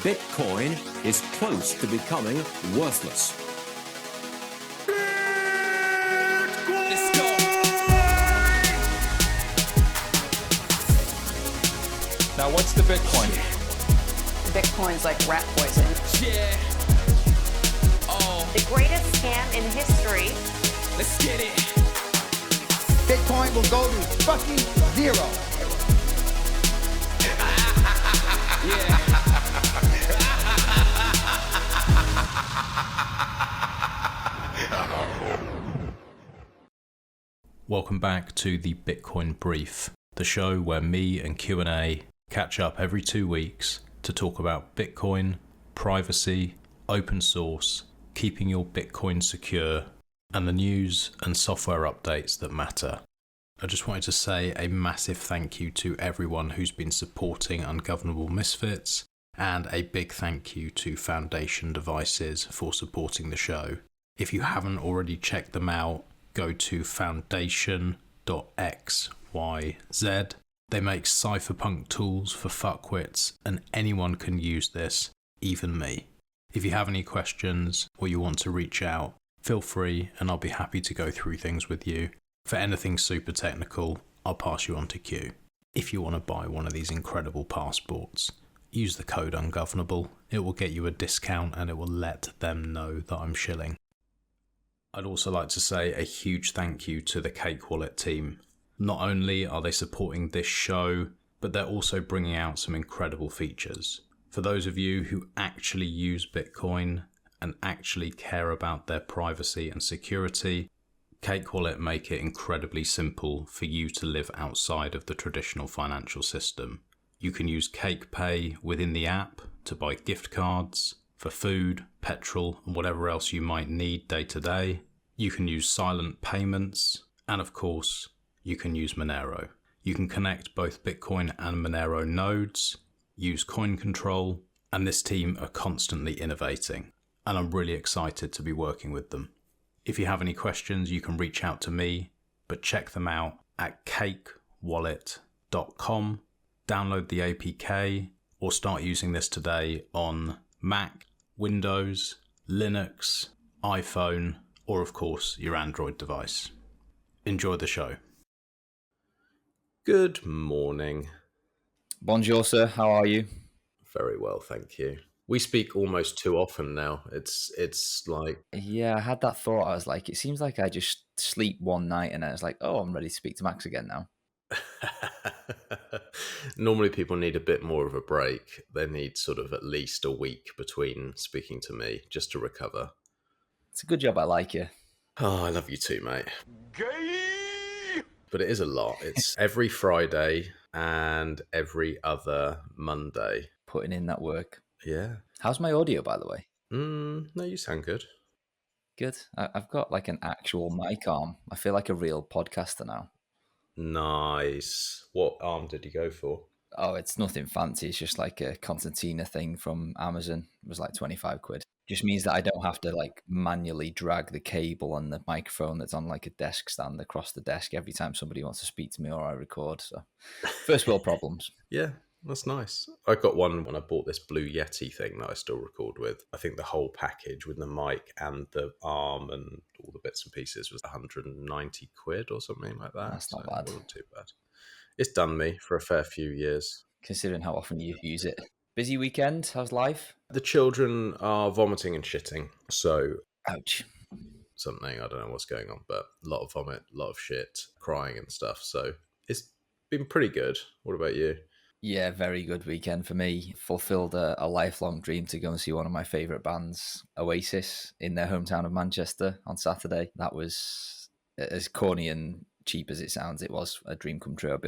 Bitcoin is close to becoming worthless. Let's go. Now, what's the Bitcoin? Bitcoin's like rat poison. Yeah. Oh, The greatest scam in history. let's get it. Bitcoin will go to fucking zero. Yeah. Welcome back to the Bitcoin Brief, the show where me and Q&A catch up every 2 weeks to talk about Bitcoin, privacy, open source, keeping your Bitcoin secure, and the news and software updates that matter. I just wanted to say a massive thank you to everyone who's been supporting Ungovernable Misfits, and a big thank you to Foundation Devices for supporting the show. If you haven't already checked them out, go to foundation.xyz. They make cypherpunk tools for fuckwits, and anyone can use this, even me. If you have any questions or you want to reach out, feel free and I'll be happy to go through things with you. For anything super technical, I'll pass you on to Q. If you want to buy one of these incredible passports, use the code Ungovernable. It will get you a discount and it will let them know that I'm shilling. I'd also like to say a huge thank you to the Cake Wallet team. Not only are they supporting this show, but they're also bringing out some incredible features. For those of you who actually use Bitcoin and actually care about their privacy and security, Cake Wallet make it incredibly simple for you to live outside of the traditional financial system. You can use Cake Pay within the app to buy gift cards for food, petrol, and whatever else you might need day to day. You can use silent payments, and of course, you can use Monero. You can connect both Bitcoin and Monero nodes, use coin control, and this team are constantly innovating, and I'm really excited to be working with them. If you have any questions, you can reach out to me, but check them out at cakewallet.com. Download the APK or start using this today on Mac, Windows, Linux, iPhone, or of course your Android device. Enjoy the show. Good morning. Bonjour, sir. How are you? Very well, thank you. We speak almost too often now. It's like Yeah, I had that thought. I was like, it seems like I just sleep one night and I was like, oh, I'm ready to speak to Max again now. normally people need a bit more of a break. They need sort of at least a week between speaking to me just to recover. It's a good job. I like you. Oh, I love you too, mate. But it is a lot. It's every Friday and every other Monday. Putting in that work. Yeah. How's my audio, by the way? No, you sound good. Good. I've got like an actual mic arm. I feel like a real podcaster now. Nice. What arm did you go for? Oh, it's nothing fancy. It's just like a concertina thing from Amazon. It was like 25 quid. Just means that I don't have to like manually drag the cable and the microphone that's on like a desk stand across the desk every time somebody wants to speak to me or I record. So first world problems. Yeah, that's nice. I got one when I bought this Blue Yeti thing that I still record with. I think the whole package with the mic and the arm and all the bits and pieces was 190 quid or something like that. That's not bad. It wasn't too bad. It's done me for a fair few years. Considering how often you use it. Busy weekend? How's life? The children are vomiting and shitting. So, Ouch. something, I don't know what's going on, but a lot of vomit, a lot of shit, crying and stuff. So, it's been pretty good. What about you? Yeah, very good weekend for me. Fulfilled a lifelong dream to go and see one of my favourite bands, Oasis, in their hometown of Manchester on Saturday. That was, as corny and cheap as it sounds, it was a dream come true.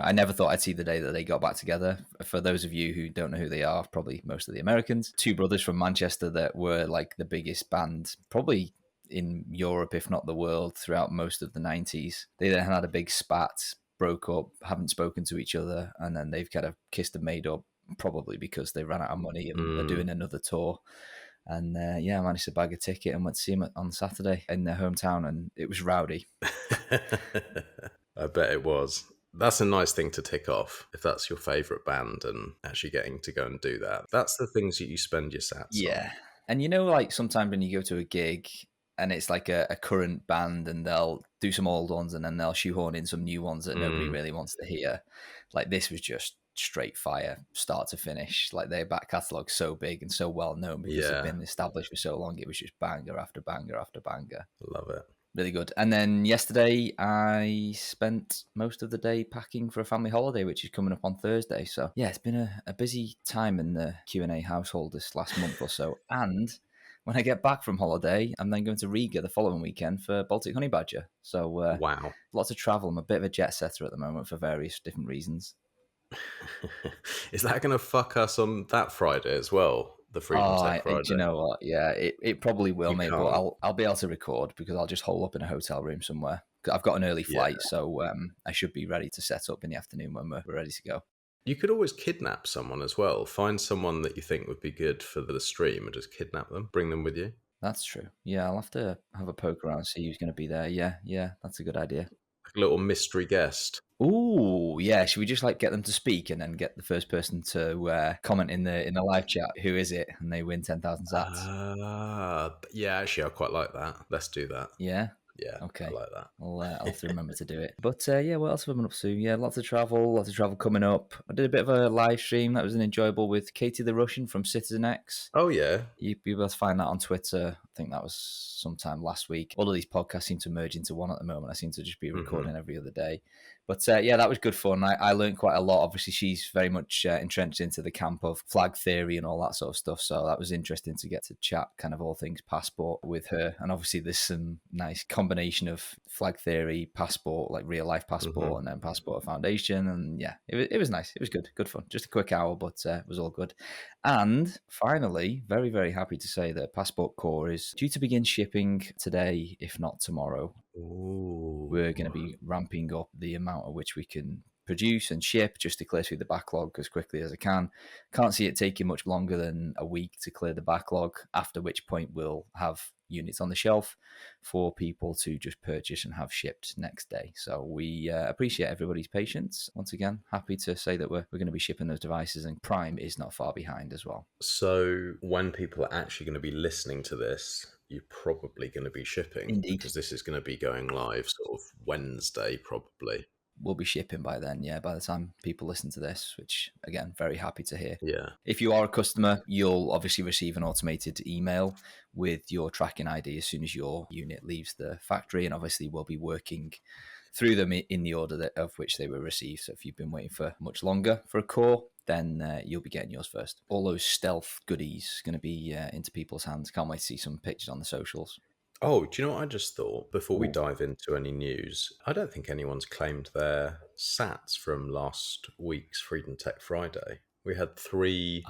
I never thought I'd see the day that they got back together. For those of you who don't know who they are, probably most of the Americans, two brothers from Manchester that were like the biggest band, probably in Europe, if not the world, throughout most of the 90s. They then had a big spat, broke up, haven't spoken to each other, and then they've kind of kissed and made up, probably because they ran out of money and they're doing another tour. And I managed to bag a ticket and went to see them on Saturday in their hometown, and it was rowdy. I bet it was. That's a nice thing to tick off if that's your favourite band and actually getting to go and do that. That's the things that you spend your sats on. Yeah. And you know, like sometimes when you go to a gig and it's like a current band and they'll do some old ones and then they'll shoehorn in some new ones that nobody really wants to hear. Like this was just straight fire, start to finish. Like their back catalogue's so big and so well known because they've been established for so long. It was just banger after banger after banger. Love it. Really good. And then yesterday, I spent most of the day packing for a family holiday, which is coming up on Thursday. So yeah, it's been a busy time in the Q&A household this last month or so. And when I get back from holiday, I'm then going to Riga the following weekend for Baltic Honey Badger. So Wow. lots of travel. I'm a bit of a jet setter at the moment for various different reasons. Is that going to fuck us on that Friday as well? The Freedom Tech Friday. Do you know what? Yeah, it probably will, mate. can't. But I'll be able to record because I'll just hole up in a hotel room somewhere. I've got an early flight, so I should be ready to set up in the afternoon when we're ready to go. You could always kidnap someone as well. Find someone that you think would be good for the stream and just kidnap them. Bring them with you. That's true. Yeah, I'll have to have a poke around, see who's going to be there. Yeah, that's a good idea. A little mystery guest. Ooh, yeah. Should we just like get them to speak and then get the first person to comment in the live chat? Who is it? And they win 10,000 sats. Yeah, actually, I quite like that. Let's do that. Yeah. Yeah, Okay. I like that. I'll have to remember to do it. But yeah, what else have I been up to? Yeah, lots of travel coming up. I did a bit of a live stream that was enjoyable with Katie the Russian from Citizen X. Oh, yeah. You'll be able to find that on Twitter. I think that was sometime last week. All of these podcasts seem to merge into one at the moment. I seem to just be recording every other day. But yeah, that was good fun. I learned quite a lot. Obviously, she's very much entrenched into the camp of flag theory and all that sort of stuff. So that was interesting to get to chat kind of all things passport with her. And obviously, there's some nice combination of flag theory, passport, like real life passport, and then passport foundation. And yeah, it was nice. It was good fun. Just a quick hour, but it was all good. And finally, very, very happy to say that Passport Core is due to begin shipping today, if not tomorrow. Ooh. We're going to be ramping up the amount at which we can produce and ship just to clear through the backlog as quickly as I can. Can't see it taking much longer than a week to clear the backlog, after which point we'll have units on the shelf for people to just purchase and have shipped next day. So we appreciate everybody's patience. Once again, happy to say that we're going to be shipping those devices, and Prime is not far behind as well. So when people are actually going to be listening to this, you're probably going to be shipping. Indeed. Because this is going to be going live sort of Wednesday, probably. We'll be shipping by then, yeah, by the time people listen to this, which, again, very happy to hear. Yeah. If you are a customer, you'll obviously receive an automated email with your tracking ID as soon as your unit leaves the factory, and obviously we'll be working through them in the order of which they were received. So if you've been waiting for much longer for a core, then you'll be getting yours first. All those stealth goodies going to be into people's hands. Can't wait to see some pictures on the socials. Oh, do you know what I just thought? Before we dive into any news, I don't think anyone's claimed their sats from last week's Freedom Tech Friday. We had 3.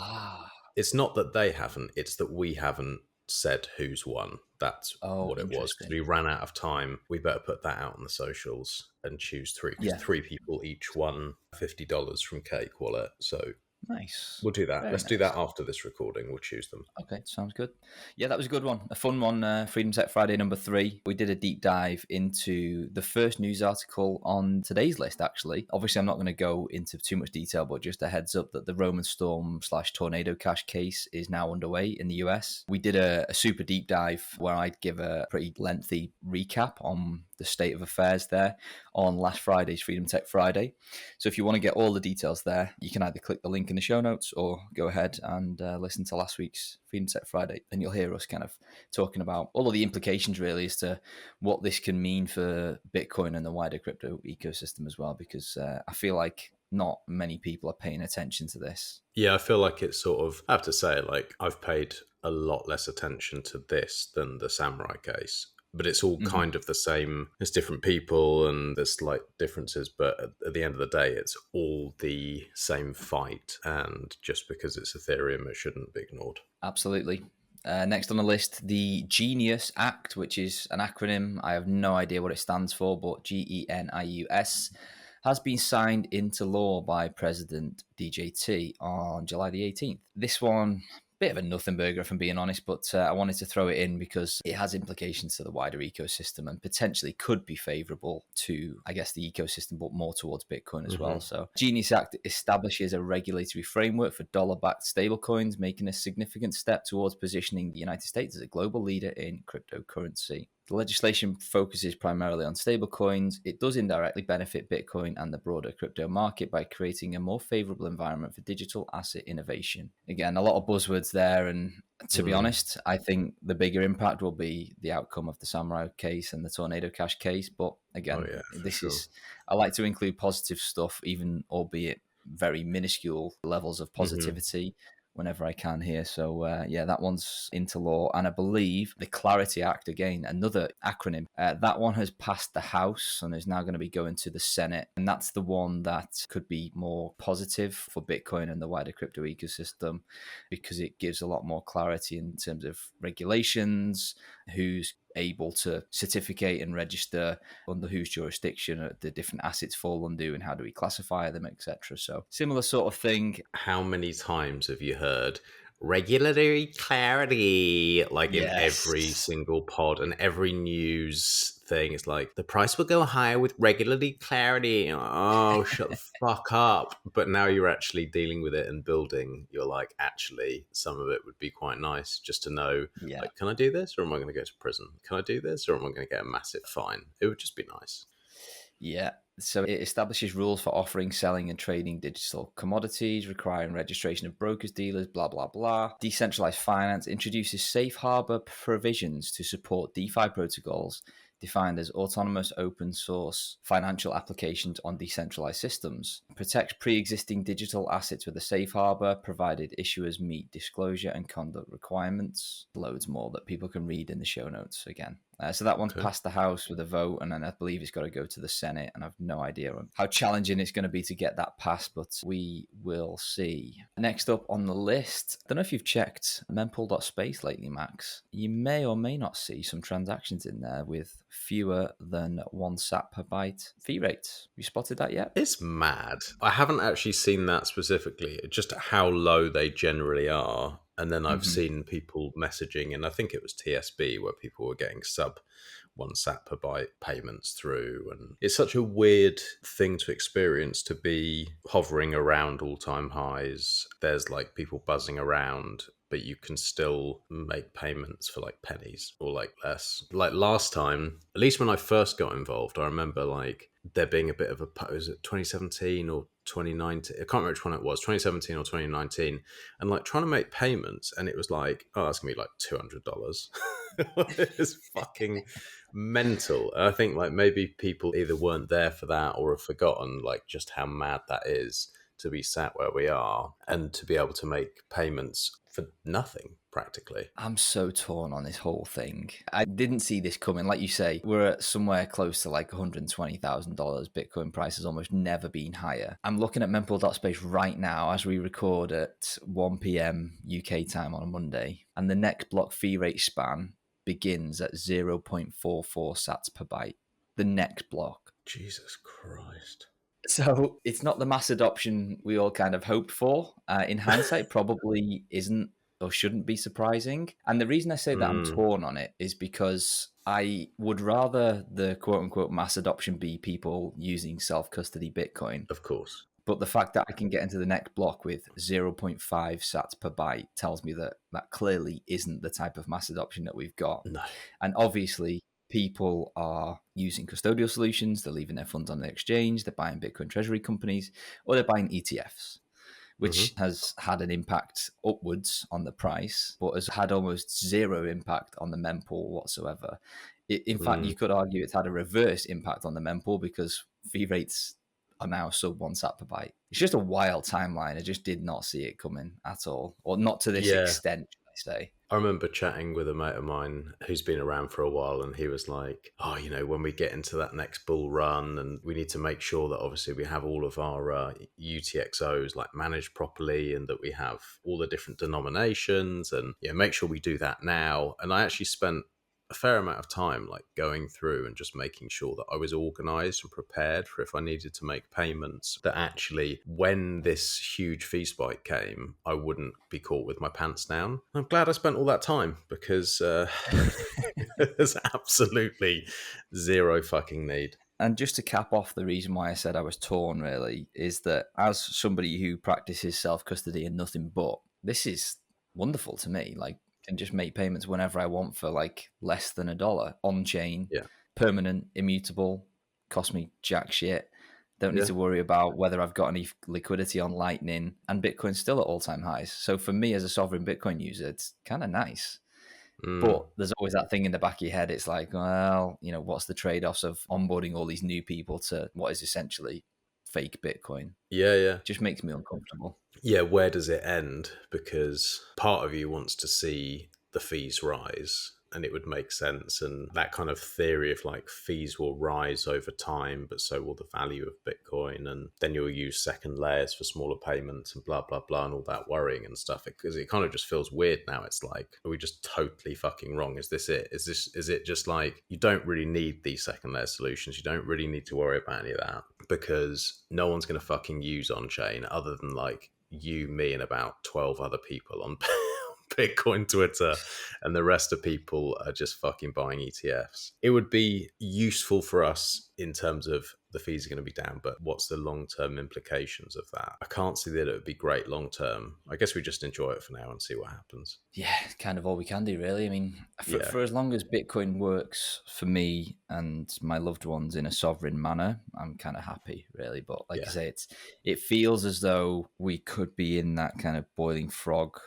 It's not that they haven't, it's that we haven't said who's won. That's what it was. Because we ran out of time. We better put that out on the socials and choose 3. Because 3 people each won $50 from Cake Wallet. So nice. We'll do that. Very Let's nice. do that after this recording. We'll choose them. Okay, sounds good. Yeah, that was a good one. A fun one, Freedom Tech Friday number 3. We did a deep dive into the first news article on today's list, actually. Obviously, I'm not going to go into too much detail, but just a heads up that the Roman Storm / Tornado Cash case is now underway in the US. We did a super deep dive where I'd give a pretty lengthy recap on the state of affairs there on last Friday's Freedom Tech Friday. So if you want to get all the details there, you can either click the link in the show notes or go ahead and listen to last week's Freedom Tech Friday, and you'll hear us kind of talking about all of the implications really as to what this can mean for Bitcoin and the wider crypto ecosystem as well, because I feel like not many people are paying attention to this. Yeah, I feel like it's sort of, I have to say, like, I've paid a lot less attention to this than the Samurai case. But it's all kind of the same. There's different people and there's slight differences, but at the end of the day, it's all the same fight. And just because it's Ethereum, it shouldn't be ignored. Absolutely. Next on the list, the Genius Act, which is an acronym. I have no idea what it stands for, but GENIUS has been signed into law by President DJT on July the 18th. This one bit of a nothing burger, if I'm being honest, but I wanted to throw it in because it has implications to the wider ecosystem and potentially could be favorable to, I guess, the ecosystem, but more towards Bitcoin as well. So Genius Act establishes a regulatory framework for dollar-backed stablecoins, making a significant step towards positioning the United States as a global leader in cryptocurrency. The legislation focuses primarily on stablecoins. It does indirectly benefit Bitcoin and the broader crypto market by creating a more favorable environment for digital asset innovation. Again, a lot of buzzwords there. And to be honest, I think the bigger impact will be the outcome of the Samurai case and the Tornado Cash case. But again, I like to include positive stuff, even albeit very minuscule levels of positivity. Whenever I can here. So that one's into law. And I believe the Clarity Act, again, another acronym, that one has passed the House and is now going to be going to the Senate. And that's the one that could be more positive for Bitcoin and the wider crypto ecosystem because it gives a lot more clarity in terms of regulations, who's able to certificate and register, under whose jurisdiction the different assets fall under and how do we classify them, etc. So similar sort of thing. How many times have you heard regulatory clarity in every single pod and every news thing? It's like the price will go higher with regulatory clarity. Oh, shut the fuck up. But now you're actually dealing with it and building, you're like, actually some of it would be quite nice just to know, like, can I do this or am I going to go to prison? Can I do this or am I going to get a massive fine? It would just be nice. Yeah. So it establishes rules for offering, selling, and trading digital commodities, requiring registration of brokers, dealers, blah, blah, blah. Decentralized finance introduces safe harbor provisions to support DeFi protocols defined as autonomous open source financial applications on decentralized systems. Protects pre-existing digital assets with a safe harbor, provided issuers meet disclosure and conduct requirements. Loads more that people can read in the show notes again. So that one's passed the House with a vote, and then I believe it's got to go to the Senate, and I've no idea how challenging it's going to be to get that passed, but we will see. Next up on the list, I don't know if you've checked mempool.space lately, Max. You may or may not see some transactions in there with fewer than 1 sat per byte fee rates. Have you spotted that yet? It's mad. I haven't actually seen that specifically, just how low they generally are. And then I've seen people messaging, and I think it was TSB where people were getting sub 1 sat per byte payments through. And it's such a weird thing to experience, to be hovering around all-time highs. There's like people buzzing around, but you can still make payments for like pennies or like less. Like last time, at least when I first got involved, I remember like there being a bit of was it 2017 or 2019? I can't remember which one it was, 2017 or 2019. And like trying to make payments, and it was like, oh, that's going to be like $200. It's fucking mental. And I think like maybe people either weren't there for that or have forgotten like just how mad that is to be sat where we are and to be able to make payments for nothing practically. I'm so torn on this whole thing. I didn't see this coming. Like you say, we're at somewhere close to like $120,000. Bitcoin price has almost never been higher. I'm looking at mempool.space right now as we record at 1 p.m. UK time on a Monday, and the next block fee rate span begins at 0.44 sats per byte. The next block. Jesus Christ. So it's not the mass adoption we all kind of hoped for. In hindsight, probably isn't or shouldn't be surprising. And the reason I say that I'm torn on it is because I would rather the quote unquote mass adoption be people using self-custody Bitcoin. Of course. But the fact that I can get into the next block with 0.5 sats per byte tells me that that clearly isn't the type of mass adoption that we've got. No. And obviously, people are using custodial solutions. They're leaving their funds on the exchange. They're buying Bitcoin treasury companies, or they're buying ETFs, which has had an impact upwards on the price, but has had almost zero impact on the mempool whatsoever. In fact, you could argue it's had a reverse impact on the mempool because fee rates are now sub 1 sat per byte. It's just a wild timeline. I just did not see it coming at all, or not to this extent, should I say. I remember chatting with a mate of mine who's been around for a while, and he was like, oh, you know, when we get into that next bull run, and we need to make sure that obviously we have all of our UTXOs like managed properly, and that we have all the different denominations, and make sure we do that now. And I actually spent a fair amount of time like going through and just making sure that I was organized and prepared for if I needed to make payments, that actually when this huge fee spike came, I wouldn't be caught with my pants down. I'm glad I spent all that time because there's absolutely zero fucking need. And just to cap off the reason why I said I was torn, really, is that as somebody who practices self-custody and nothing but, this is wonderful to me. Like, I can just make payments whenever I want for like less than $1 on chain, Yeah. permanent, immutable, cost me jack shit. Don't need to worry about whether I've got any liquidity on Lightning, and Bitcoin's still at all-time highs. So for me as a sovereign Bitcoin user, it's kind of nice. But there's always that thing in the back of your head. It's like, well, you know, what's the trade-offs of onboarding all these new people to what is essentially fake Bitcoin? Yeah. Just makes me uncomfortable. Yeah, where does it end? Because part of you wants to see the fees rise, and it would make sense. And that kind of theory of like fees will rise over time, but so will the value of Bitcoin. And then you'll use second layers for smaller payments and blah, blah, blah, and all that worrying and stuff. Because it kind of just feels weird now. It's like, are we just totally fucking wrong? Is this it? Is it just like, you don't really need these second layer solutions. You don't really need to worry about any of that because no one's going to fucking use on chain other than like you, me, and about 12 other people on Bitcoin Twitter, and the rest of people are just fucking buying ETFs. It would be useful for us in terms of the fees are going to be down, but what's the long-term implications of that? I can't see that it would be great long-term. I guess we just enjoy it for now and see what happens. Yeah, kind of all we can do, really. I mean, for as long as Bitcoin works for me and my loved ones in a sovereign manner, I'm kind of happy, really. But like I say, it feels as though we could be in that kind of boiling frog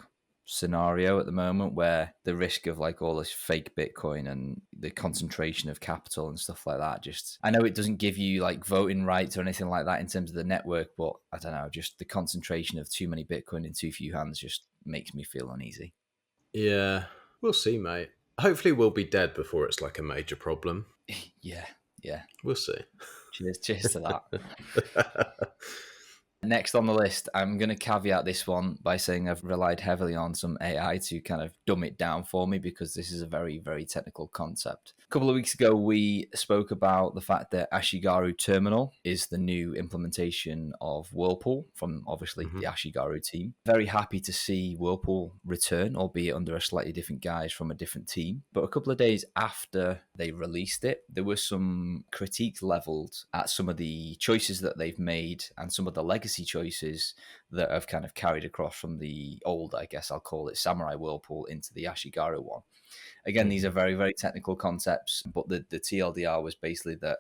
scenario at the moment where the risk of like all this fake Bitcoin and the concentration of capital and stuff like that, just, I know it doesn't give you like voting rights or anything like that in terms of the network, but I don't know, just the concentration of too many Bitcoin in too few hands just makes me feel uneasy. Yeah, we'll see, mate. Hopefully we'll be dead before it's like a major problem. Yeah. We'll see. Cheers to that. Next on the list, I'm going to caveat this one by saying I've relied heavily on some AI to kind of dumb it down for me because this is a very, very technical concept. A couple of weeks ago, we spoke about the fact that Ashigaru Terminal is the new implementation of Whirlpool from obviously the Ashigaru team. Very happy to see Whirlpool return, albeit under a slightly different guise from a different team. But a couple of days after they released it, there was some critiques leveled at some of the choices that they've made and some of the legacy choices that have kind of carried across from the old, I guess I'll call it, Samurai Whirlpool into the Ashigaru one. Again, these are very, very technical concepts, but the TLDR was basically that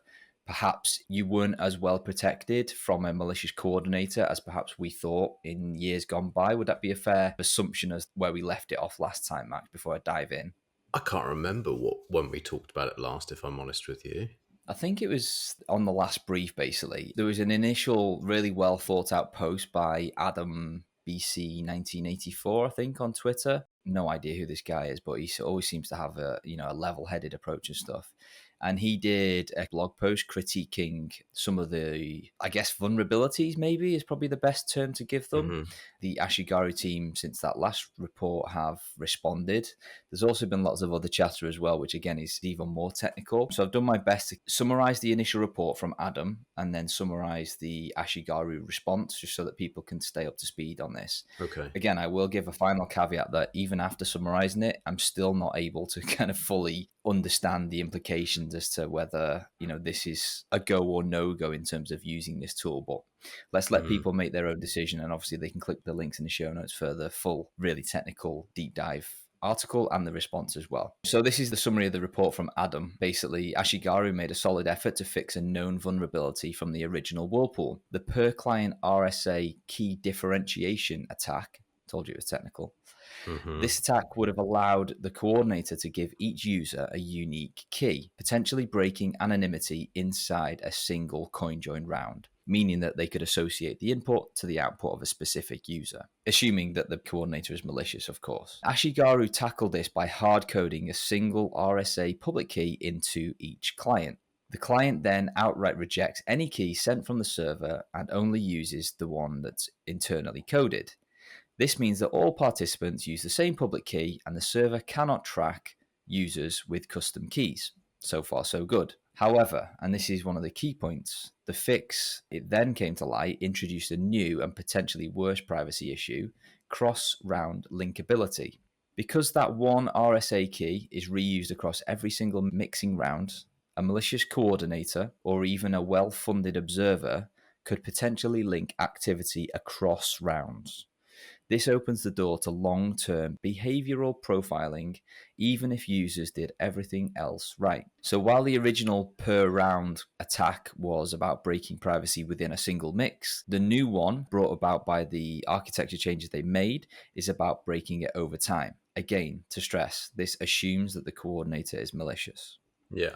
perhaps you weren't as well protected from a malicious coordinator as perhaps we thought in years gone by. Would that be a fair assumption as where we left it off last time, Max, before I dive in? I can't remember when we talked about it last, if I'm honest with you. I think it was on the last brief, basically. There was an initial really well thought out post by Adam BC 1984, I think, on Twitter. No idea who this guy is, but he always seems to have a level-headed approach and stuff. And he did a blog post critiquing some of the, I guess, vulnerabilities, maybe is probably the best term to give them. The Ashigaru team, since that last report, have responded. There's also been lots of other chatter as well, which again is even more technical. So I've done my best to summarize the initial report from Adam and then summarize the Ashigaru response just so that people can stay up to speed on this. Okay. Again, I will give a final caveat that even after summarizing it, I'm still not able to kind of fully understand the implications as to whether, this is a go or no go in terms of using this tool. But let's let people make their own decision. And obviously they can click the links in the show notes for the full, really technical deep dive article and the response as well. So this is the summary of the report from Adam. Basically, Ashigaru made a solid effort to fix a known vulnerability from the original Whirlpool. The per client RSA key differentiation attack, told you it was technical. This attack would have allowed the coordinator to give each user a unique key, potentially breaking anonymity inside a single CoinJoin round, meaning that they could associate the input to the output of a specific user, assuming that the coordinator is malicious, of course. Ashigaru tackled this by hard coding a single RSA public key into each client. The client then outright rejects any key sent from the server and only uses the one that's internally coded. This means that all participants use the same public key and the server cannot track users with custom keys. So far, so good. However, and this is one of the key points, the fix, it then came to light, introduced a new and potentially worse privacy issue, cross-round linkability. Because that one RSA key is reused across every single mixing round, a malicious coordinator or even a well-funded observer could potentially link activity across rounds. This opens the door to long-term behavioral profiling, even if users did everything else right. So while the original per-round attack was about breaking privacy within a single mix, the new one, brought about by the architecture changes they made, is about breaking it over time. Again, to stress, this assumes that the coordinator is malicious. Yeah.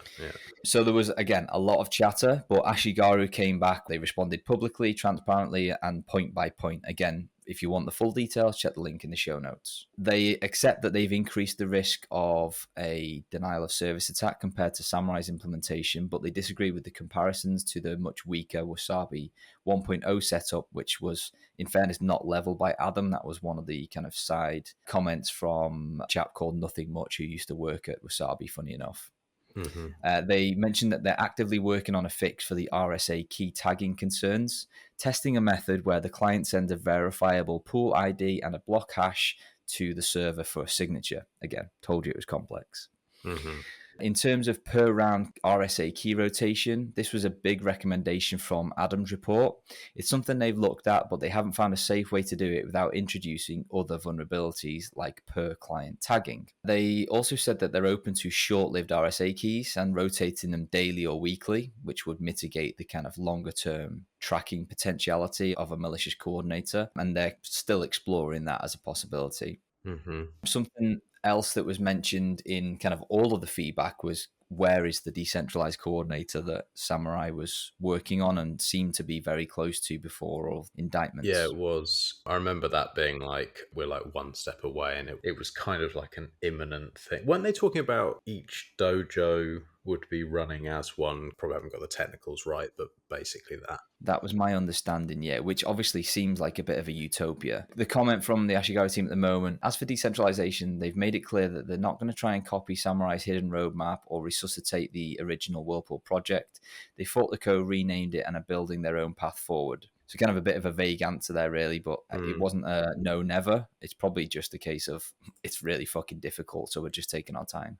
So there was, again, a lot of chatter, but Ashigaru came back. They responded publicly, transparently, and point by point. Again, if you want the full details, check the link in the show notes. They accept that they've increased the risk of a denial of service attack compared to Samurai's implementation, but they disagree with the comparisons to the much weaker Wasabi 1.0 setup, which was, in fairness, not leveled by Adam. That was one of the kind of side comments from a chap called Nothing Much, who used to work at Wasabi, funny enough. Mm-hmm. They mentioned that they're actively working on a fix for the RSA key tagging concerns, testing a method where the client sends a verifiable pool ID and a block hash to the server for a signature. Again, told you it was complex. Mm-hmm. In terms of per round RSA key rotation, this was a big recommendation from Adam's report. It's something they've looked at, but they haven't found a safe way to do it without introducing other vulnerabilities like per client tagging. They also said that they're open to short-lived RSA keys and rotating them daily or weekly, which would mitigate the kind of longer-term tracking potentiality of a malicious coordinator, and they're still exploring that as a possibility. Mm-hmm. Something else that was mentioned in kind of all of the feedback was, where is the decentralized coordinator that Samurai was working on and seemed to be very close to before all indictments? Yeah, it was. I remember that being like, we're like one step away, and it was kind of like an imminent thing. Weren't they talking about each dojo would be running as one? Probably haven't got the technicals right, but basically that. That was my understanding, yeah, which obviously seems like a bit of a utopia. The comment from the Ashigaru team at the moment, as for decentralization, they've made it clear that they're not going to try and copy Samurai's hidden roadmap or resuscitate the original Whirlpool project. They fought the code, renamed it, and are building their own path forward. So kind of a bit of a vague answer there, really, but it wasn't a no, never. It's probably just a case of it's really fucking difficult, so we're just taking our time.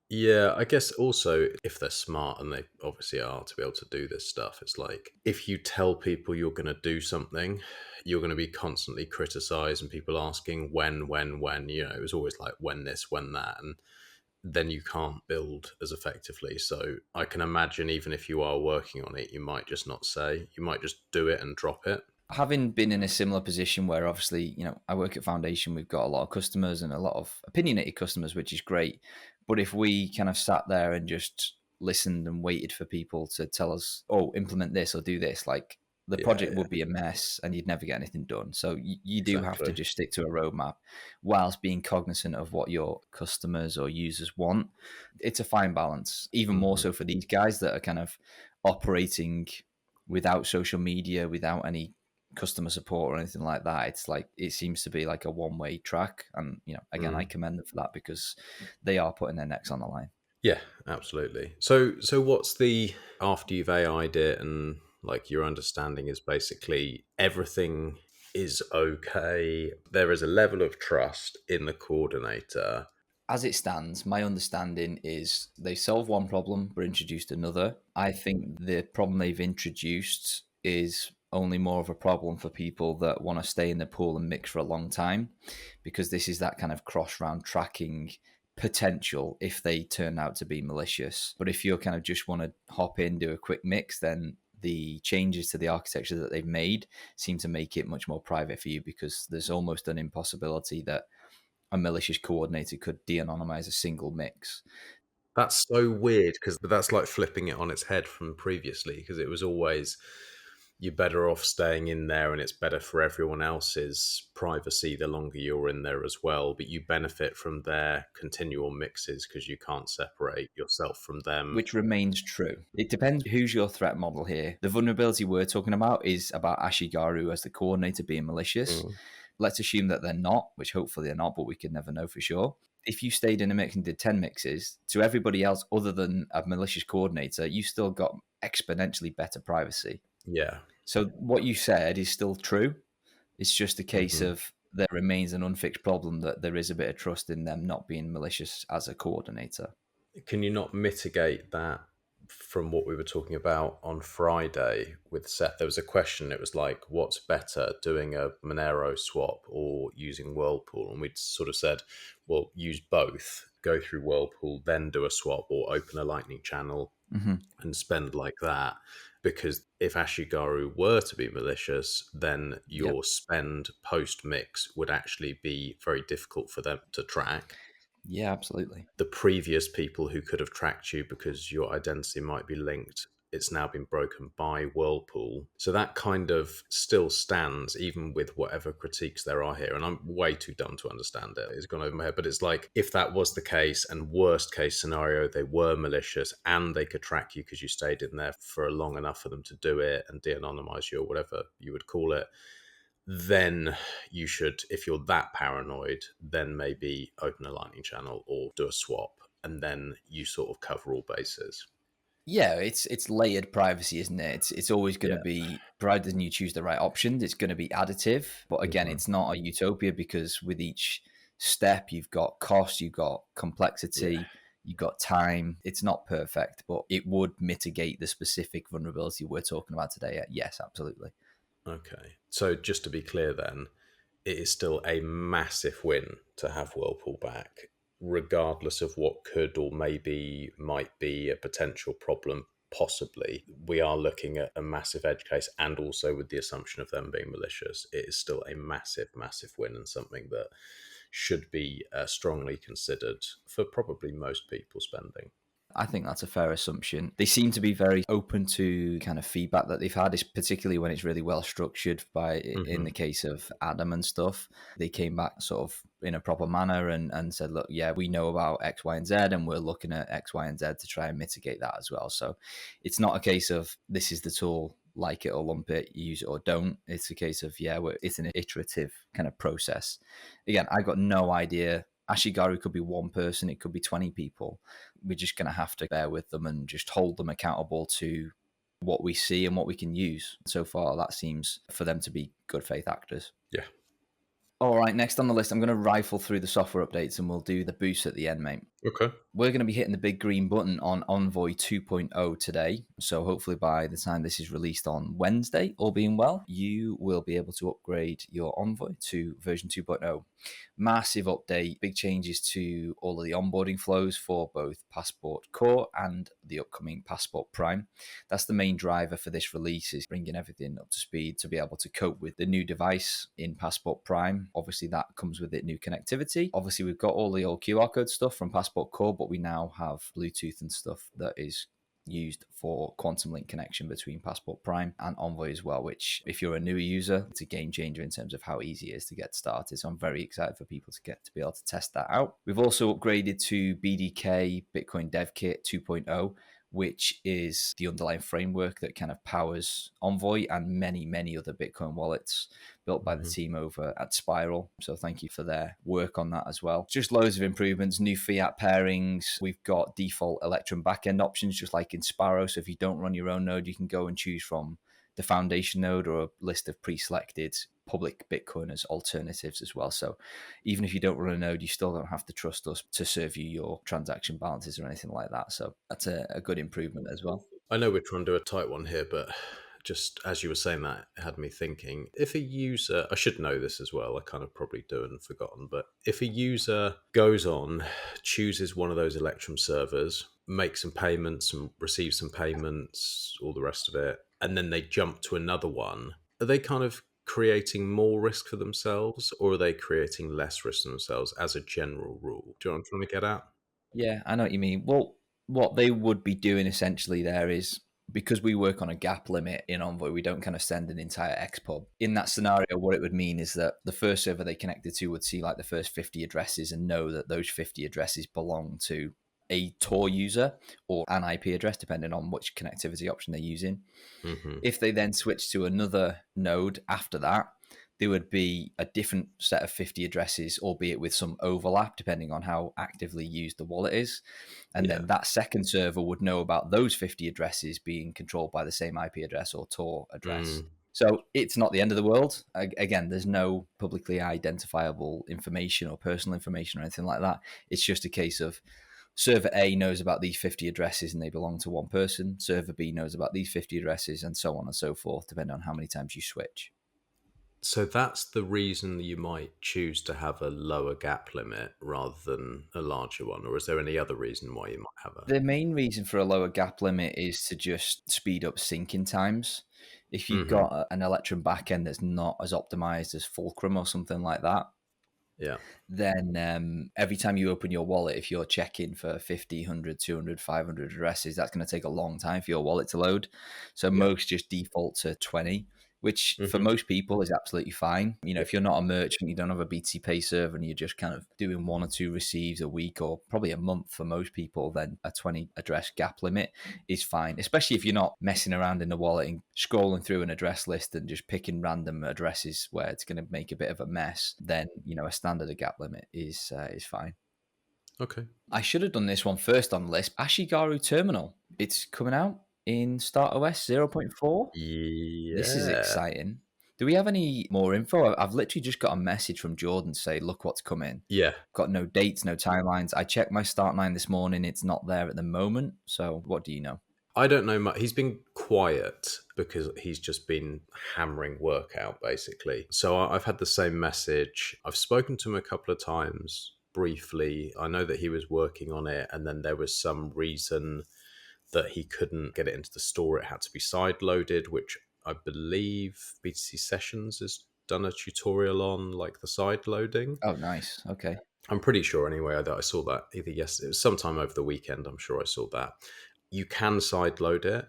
Yeah, I guess also if they're smart, and they obviously are, to be able to do this stuff, it's like if you tell people you're going to do something, you're going to be constantly criticized and people asking when, you know, it was always like when this, when that, and then you can't build as effectively. So I can imagine even if you are working on it, you might just not say, you might just do it and drop it. Having been in a similar position where obviously, you know, I work at Foundation, we've got a lot of customers and a lot of opinionated customers, which is great. But if we kind of sat there and just listened and waited for people to tell us, oh, implement this or do this, like the project would be a mess and you'd never get anything done. So you do have to just stick to a roadmap whilst being cognizant of what your customers or users want. It's a fine balance, even more so for these guys that are kind of operating without social media, without any customer support or anything like that. It's like, it seems to be like a one-way track, and you know, again, I commend them for that because they are putting their necks on the line. Yeah, absolutely. So what's the, after you've AI'd it and like your understanding is basically everything is okay, there is a level of trust in the coordinator. As it stands, my understanding is they solved one problem but introduced another. I think the problem they've introduced is only more of a problem for people that want to stay in the pool and mix for a long time, because this is that kind of cross-round tracking potential if they turn out to be malicious. But if you kind of just want to hop in, do a quick mix, then the changes to the architecture that they've made seem to make it much more private for you, because there's almost an impossibility that a malicious coordinator could de-anonymize a single mix. That's so weird, because that's like flipping it on its head from previously, because it was always, you're better off staying in there and it's better for everyone else's privacy the longer you're in there as well, but you benefit from their continual mixes because you can't separate yourself from them. Which remains true. It depends who's your threat model here. The vulnerability we're talking about is about Ashigaru as the coordinator being malicious. Let's assume that they're not, which hopefully they're not, but we can never know for sure. if you stayed in a mix and did 10 mixes, to everybody else other than a malicious coordinator, you still got exponentially better privacy. Yeah. So what you said is still true. It's just a case of there remains an unfixed problem that there is a bit of trust in them not being malicious as a coordinator. Can you not mitigate that from what we were talking about on Friday with Seth? There was a question, it was like, what's better, doing a Monero swap or using Whirlpool? And we'd sort of said, well, use both, go through Whirlpool, then do a swap, or open a Lightning channel and spend like that. Because if Ashigaru were to be malicious, then your spend post-mix would actually be very difficult for them to track. Yeah, absolutely. The previous people who could have tracked you because your identity might be linked, it's now been broken by Whirlpool. So that kind of still stands, even with whatever critiques there are here. And I'm way too dumb to understand it. It's gone over my head. But it's like, if that was the case, and worst case scenario, they were malicious and they could track you because you stayed in there for long enough for them to do it and de-anonymize you or whatever you would call it, then you should, if you're that paranoid, then maybe open a Lightning channel or do a swap, and then you sort of cover all bases. Yeah, it's layered privacy, isn't it? It's always going to be, provided you choose the right options, it's going to be additive. But again, it's not a utopia, because with each step, you've got cost, you've got complexity, you've got time. It's not perfect, but it would mitigate the specific vulnerability we're talking about today. Yes, absolutely. Okay. So just to be clear then, it is still a massive win to have Whirlpool back, regardless of what could or maybe might be a potential problem, possibly. We are looking at a massive edge case, and also with the assumption of them being malicious, it is still a massive, massive win, and something that should be strongly considered for probably most people spending. I think that's a fair assumption. They seem to be very open to kind of feedback that they've had, particularly when it's really well structured. In the case of Adam and stuff, they came back sort of in a proper manner and said, look, yeah, we know about X, Y, and Z, and we're looking at X, Y, and Z to try and mitigate that as well. So it's not a case of this is the tool, like it or lump it, use it or don't. It's a case of, it's an iterative kind of process. Again, I got no idea. Ashigaru could be one person, it could be 20 people. We're just going to have to bear with them and just hold them accountable to what we see and what we can use. So far, that seems for them to be good faith actors. Yeah. All right, next on the list, I'm going to rifle through the software updates and we'll do the boosts at the end, mate. Okay. We're going to be hitting the big green button on Envoy 2.0 today. So hopefully by the time this is released on Wednesday, all being well, you will be able to upgrade your Envoy to version 2.0. Massive update, big changes to all of the onboarding flows for both Passport Core and the upcoming Passport Prime. That's the main driver for this release, is bringing everything up to speed to be able to cope with the new device in Passport Prime. Obviously, that comes with it new connectivity. Obviously, we've got all the old QR code stuff from Passport Core, but we now have Bluetooth and stuff that is used for quantum link connection between Passport Prime and Envoy as well, which if you're a newer user, it's a game changer in terms of how easy it is to get started. So I'm very excited for people to be able to test that out. We've also upgraded to BDK Bitcoin Dev Kit 2.0, which is the underlying framework that kind of powers Envoy and many, many other Bitcoin wallets built by the team over at Spiral. So thank you for their work on that as well. Just loads of improvements, new fiat pairings. We've got default Electrum backend options, just like in Sparrow. So if you don't run your own node, you can go and choose from the foundation node or a list of pre-selected public Bitcoiners alternatives as well. So even if you don't run a node, you still don't have to trust us to serve you your transaction balances or anything like that. So that's a good improvement as well. I know we're trying to do a tight one here, but just as you were saying that, it had me thinking, if a user, I should know this as well, I kind of probably do and forgotten, but if a user goes on, chooses one of those Electrum servers, makes some payments and receives some payments, all the rest of it, and then they jump to another one, are they kind of creating more risk for themselves, or are they creating less risk for themselves as a general rule? Do you know what I'm trying to get at? Yeah, I know what you mean. Well, what they would be doing essentially there is, because we work on a gap limit in Envoy, we don't kind of send an entire XPub. In that scenario, what it would mean is that the first server they connected to would see like the first 50 addresses and know that those 50 addresses belong to a Tor user or an IP address, depending on which connectivity option they're using. If they then switch to another node after that, there would be a different set of 50 addresses, albeit with some overlap, depending on how actively used the wallet is. And then that second server would know about those 50 addresses being controlled by the same IP address or Tor address. So it's not the end of the world. Again, there's no publicly identifiable information or personal information or anything like that. It's just a case of server A knows about these 50 addresses and they belong to one person. Server B knows about these 50 addresses and so on and so forth, depending on how many times you switch. So that's the reason you might choose to have a lower gap limit rather than a larger one, or is there any other reason why you might have a... The main reason for a lower gap limit is to just speed up syncing times. If you've got an Electrum backend that's not as optimized as Fulcrum or something like that, then every time you open your wallet, if you're checking for 50, 100, 200, 500 addresses, that's going to take a long time for your wallet to load. So most just default to 20, which for most people is absolutely fine. You know, if you're not a merchant, you don't have a BTC Pay server, and you're just kind of doing 1 or 2 receives a week or probably a month for most people, then a 20 address gap limit is fine, especially if you're not messing around in the wallet and scrolling through an address list and just picking random addresses where it's going to make a bit of a mess. Then, you know, a standard gap limit is fine. Okay. I should have done this one first on the list. Ashigaru Terminal. It's coming out in StartOS 0.4. Yeah. This is exciting. Do we have any more info? I've literally just got a message from Jordan to say, look what's coming. Yeah. Got no dates, no timelines. I checked my Start9 this morning. It's not there at the moment. So what do you know? I don't know much. He's been quiet because he's just been hammering work out, basically. So I've had the same message. I've spoken to him a couple of times briefly. I know that he was working on it, and then there was some reason that he couldn't get it into the store. It had to be side-loaded, which I believe BTC Sessions has done a tutorial on, like the side-loading. Oh, nice. Okay. I'm pretty sure anyway that I saw that either yesterday, it was sometime over the weekend, I'm sure I saw that. You can side-load it,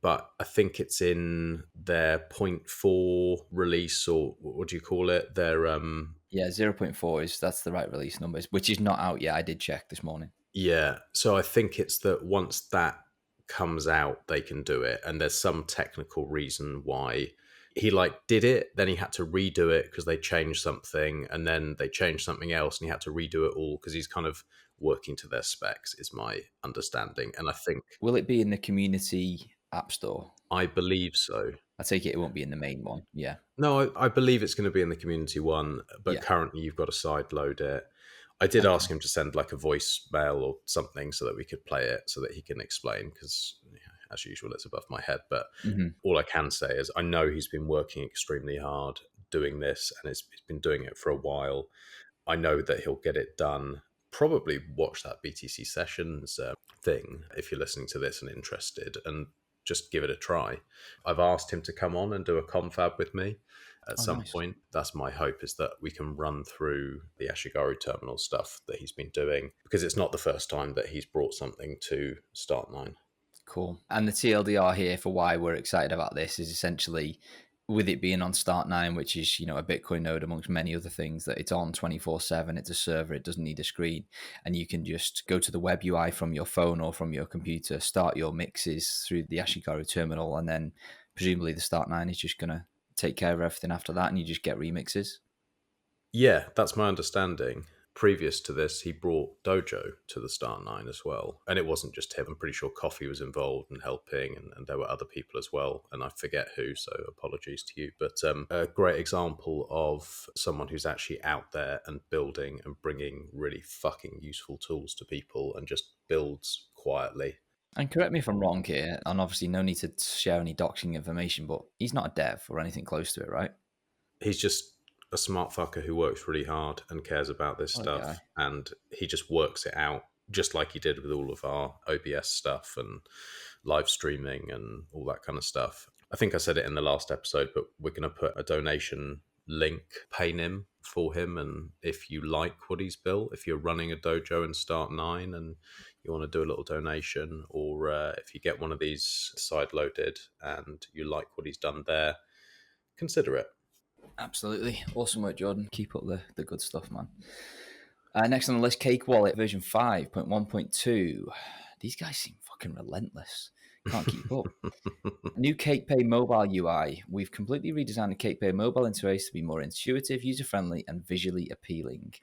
but I think it's in their 0.4 release, or what do you call it? Their... Yeah, 0.4 that's the right release numbers, which is not out yet. I did check this morning. Yeah, so I think it's that once that comes out, they can do it, and there's some technical reason why he did it, then he had to redo it because they changed something, and then they changed something else, and he had to redo it all because he's kind of working to their specs, is my understanding. And I think... Will it be in the community app store? I believe so. I take it won't be in the main one. Yeah. No, I believe it's going to be in the community one, but currently you've got to side load it. I did ask him to send like a voicemail or something so that we could play it, so that he can explain, because as usual, it's above my head. But all I can say is I know he's been working extremely hard doing this, and he's been doing it for a while. I know that he'll get it done. Probably watch that BTC Sessions thing if you're listening to this and interested, and just give it a try. I've asked him to come on and do a confab with me at some point. That's my hope, is that we can run through the Ashigaru terminal stuff that he's been doing, because it's not the first time that he's brought something to Start9. Cool. And the TLDR here for why we're excited about this is essentially, with it being on Start9, which is, you know, a Bitcoin node amongst many other things, that it's on 24/7. It's a server. It doesn't need a screen, and you can just go to the web UI from your phone or from your computer, start your mixes through the Ashigaru terminal, and then presumably the Start9 is just going to take care of everything after that, and you just get remixes. Yeah, that's my understanding. Previous to this, he brought Dojo to the Start9 as well. And it wasn't just him. I'm pretty sure Coffee was involved and helping, and there were other people as well. And I forget who, so apologies to you. But a great example of someone who's actually out there and building and bringing really fucking useful tools to people, and just builds quietly. And correct me if I'm wrong here, and obviously no need to share any doxing information, but he's not a dev or anything close to it, right? He's just a smart fucker who works really hard and cares about this stuff, and he just works it out, just like he did with all of our OBS stuff and live streaming and all that kind of stuff. I think I said it in the last episode, but we're going to put a donation link, Paynim, for him. And if you like what he's built, if you're running a dojo in Start9 and you want to do a little donation, or if you get one of these side loaded and you like what he's done there, consider it. Absolutely. Awesome work, Jordan. Keep up the good stuff, man. Next on the list, Cake Wallet version 5.1.2. These guys seem fucking relentless. Can't keep up. New CakePay mobile UI. We've completely redesigned the CakePay mobile interface to be more intuitive, user-friendly, and visually appealing.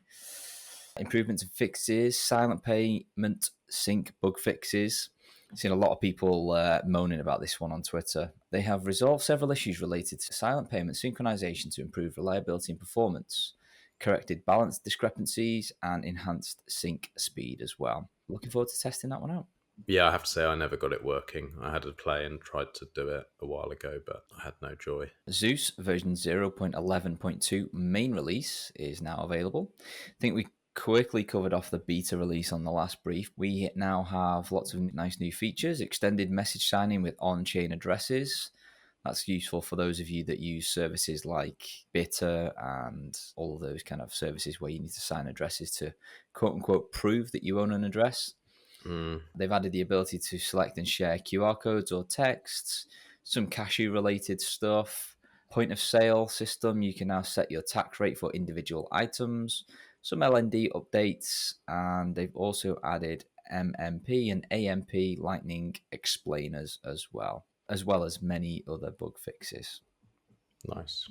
Improvements and fixes, silent payment sync bug fixes. I've seen a lot of people moaning about this one on Twitter. They have resolved several issues related to silent payment synchronization to improve reliability and performance, corrected balance discrepancies, and enhanced sync speed as well. Looking forward to testing that one out. Yeah, I have to say I never got it working. I had to play and tried to do it a while ago, but I had no joy. Zeus version 0.11.2 main release is now available. I think we quickly covered off the beta release on the last brief. We now have lots of nice new features, extended message signing with on-chain addresses. That's useful for those of you that use services like Bitter and all of those kind of services where you need to sign addresses to quote-unquote prove that you own an address. They've added the ability to select and share QR codes or texts, some cashew-related stuff, point of sale system. You can now set your tax rate for individual items, some LND updates, and they've also added MMP and AMP Lightning explainers as well as many other bug fixes. Nice.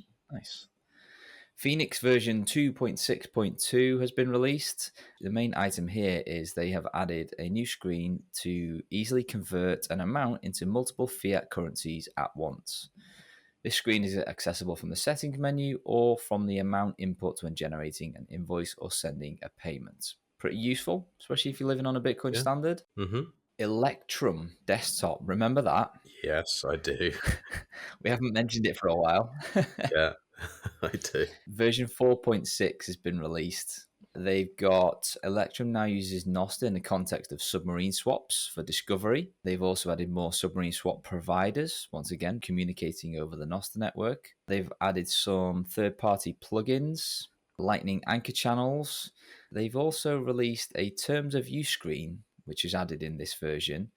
Phoenix version 2.6.2 has been released. The main item here is they have added a new screen to easily convert an amount into multiple fiat currencies at once. This screen is accessible from the settings menu or from the amount input when generating an invoice or sending a payment. Pretty useful, especially if you're living on a Bitcoin standard. Mm-hmm. Electrum desktop, remember that? Yes, I do. We haven't mentioned it for a while. Yeah, I do. Version 4.6 has been released. They've got Electrum now uses Nostr in the context of submarine swaps for discovery. They've also added more submarine swap providers, once again, communicating over the Nostr network. They've added some third-party plugins, Lightning anchor channels. They've also released a terms of use screen, which is added in this version,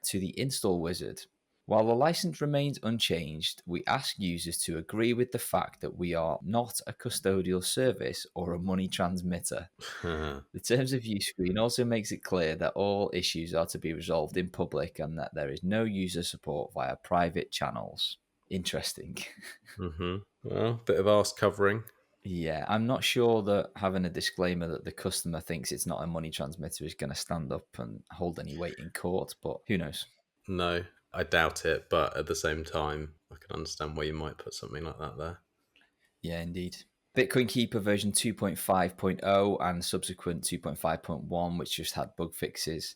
to the install wizard. While the license remains unchanged, we ask users to agree with the fact that we are not a custodial service or a money transmitter. The terms of use screen also makes it clear that all issues are to be resolved in public and that there is no user support via private channels. Interesting. Mm-hmm. Well, bit of arse covering. Yeah, I'm not sure that having a disclaimer that the customer thinks it's not a money transmitter is going to stand up and hold any weight in court, but who knows? No, I doubt it, but at the same time, I can understand why you might put something like that there. Yeah, indeed. Bitcoin Keeper version 2.5.0 and subsequent 2.5.1, which just had bug fixes.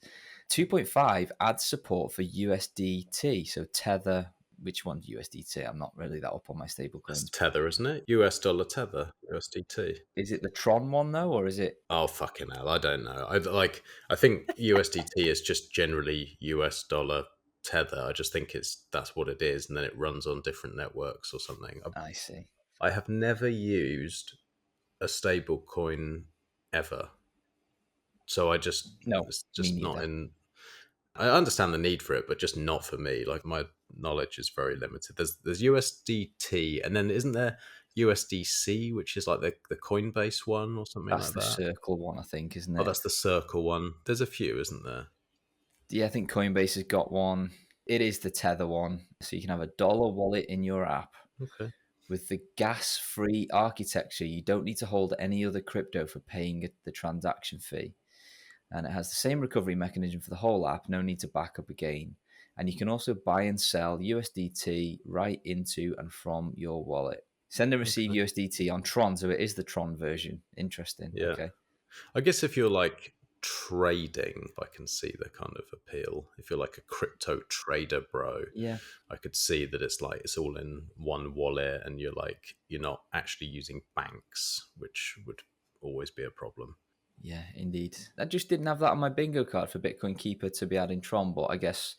2.5 adds support for USDT, so Tether. Which one's USDT? I'm not really that up on my stablecoins. It's Tether, isn't it? US dollar Tether, USDT. Is it the Tron one though, or is it? Oh fucking hell! I don't know. I think USDT is just generally US dollar Tether. I just think that's what it is, and then it runs on different networks or something. I see. I have never used a stable coin ever, so it's just not in. I understand the need for it, but just not for me. Like my knowledge is very limited. There's USDT, and then isn't there USDC, which is like the Coinbase one or something like that? That's the Circle one, I think, isn't it? Oh, that's the Circle one. There's a few, isn't there? Yeah, I think Coinbase has got one. It is the Tether one, so you can have a dollar wallet in your app. Okay. With the gas-free architecture, you don't need to hold any other crypto for paying the transaction fee. And it has the same recovery mechanism for the whole app, no need to back up again. And you can also buy and sell USDT right into and from your wallet. Send and receive USDT on Tron, so it is the Tron version. Interesting. Yeah. Okay. I guess if you're like trading, I can see the kind of appeal. If you're like a crypto trader, bro, yeah, I could see that it's all in one wallet, and you're not actually using banks, which would always be a problem. Yeah, indeed. I just didn't have that on my bingo card for Bitcoin Keeper to be adding Tron, but I guess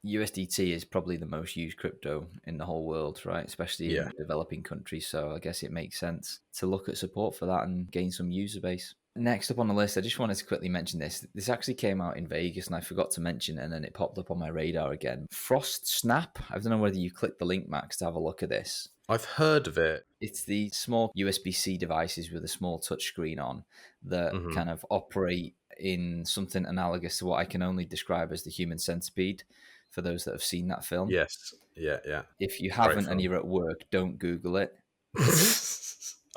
USDT is probably the most used crypto in the whole world, right? Especially in developing countries. So I guess it makes sense to look at support for that and gain some user base. Next up on the list, I just wanted to quickly mention this. This actually came out in Vegas and I forgot to mention it, and then it popped up on my radar again. Frost Snap. I don't know whether you clicked the link, Max, to have a look at this. I've heard of it. It's the small USB-C devices with a small touchscreen on that kind of operate in something analogous to what I can only describe as the human centipede. for those that have seen that film. Yes. Yeah. If you Great haven't and film. you're at work, don't Google it.